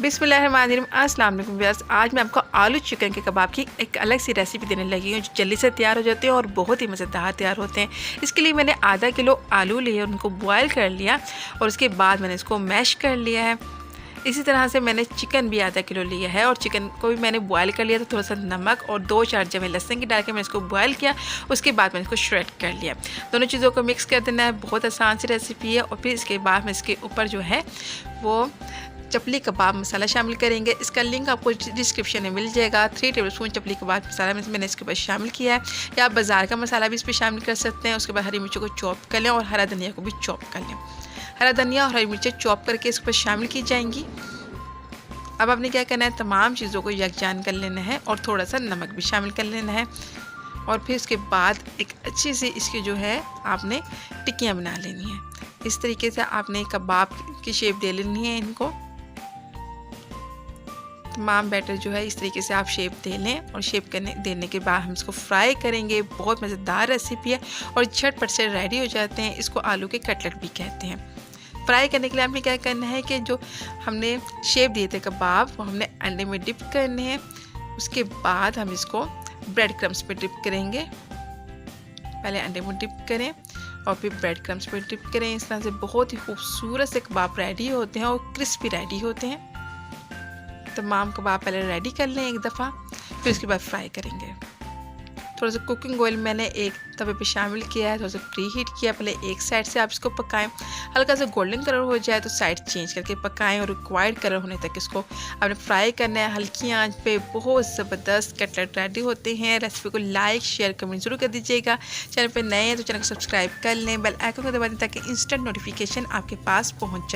बिस्मिल्लाहिर्रहमानिर्रहीम। अस्सलाम वालेकुम व्यूअर्स। आज मैं आपको आलू चिकन के कबाब की एक अलग सी रेसिपी देने लगी हूँ जो जल्दी से तैयार हो जाते हैं और बहुत ही मज़ेदार तैयार होते हैं। इसके लिए मैंने आधा किलो आलू लिए, उनको बॉयल कर लिया और उसके बाद मैंने इसको मैश कर लिया है। इसी तरह से मैंने चिकन भी आधा किलो लिया है और चिकन को भी मैंने बॉयल कर लिया था। थोड़ा सा नमक और 2-4 जमे लहसुन की डाल के मैंने इसको बॉयल किया। उसके बाद मैंने इसको श्रेड कर लिया। दोनों चीज़ों को मिक्स कर देना है। बहुत आसान सी रेसिपी है। और फिर इसके बाद मैं इसके ऊपर जो है वो चपली कबाब मसाला शामिल करेंगे। इसका लिंक आपको डिस्क्रिप्शन में मिल जाएगा। 3 टेबलस्पून चपली कबाब मसाला मैंने इसके ऊपर शामिल किया है, या आप बाज़ार का मसाला भी इस पर शामिल कर सकते हैं। उसके बाद हरी मिर्चों को चॉप कर लें और हरा धनिया को भी चॉप कर लें। हरा धनिया और हरी मिर्चें चॉप करके इसके ऊपर शामिल की जाएंगी। अब आपने क्या करना है, तमाम चीज़ों को यकजान कर लेना है और थोड़ा सा नमक भी शामिल कर लेना है। और फिर उसके बाद एक अच्छी सी इसकी जो है आपने टिक्कियाँ बना लेनी है। इस तरीके से आपने कबाब की शेप दे लेनी है। इनको तमाम बैटर जो है इस तरीके से आप शेप दे लें और शेप देने के बाद हम इसको फ्राई करेंगे। बहुत मज़ेदार रेसिपी है और झटपट से रेडी हो जाते हैं। इसको आलू के कटलेट भी कहते हैं। फ्राई करने के लिए आपने क्या करना है कि जो हमने शेप दिए थे कबाब, वो हमने अंडे में डिप करने हैं। उसके बाद हम इसको ब्रेड क्रम्स पे डिप करेंगे। पहले अंडे में डिप करें और फिर ब्रेड क्रम्स पे डिप करें। इस तरह से बहुत ही खूबसूरत से कबाब रेडी होते हैं और क्रिस्पी रेडी होते हैं। तमाम कबाब पहले रेडी कर लें एक दफ़ा, फिर उसके बाद फ्राई करेंगे। थोड़ा सा कुकिंग ऑयल मैंने एक तवे पे शामिल किया है। थोड़ा सा प्री हीट किया। पहले एक साइड से आप इसको पकाएं। हल्का सा गोल्डन कलर हो जाए तो साइड चेंज करके पकाएं और रिक्वायर्ड कलर होने तक इसको आपने फ्राई करना है हल्की आंच पे। बहुत ज़बरदस्त कटलेट रेडी होते हैं। रेसिपी को लाइक शेयर कमेंट ज़रूर कर दीजिएगा। चैनल पर नए हैं तो चैनल को सब्सक्राइब कर लें, बेल आइकन को दबा दें ताकि इंस्टेंट नोटिफिकेशन आपके पास पहुँच जाए।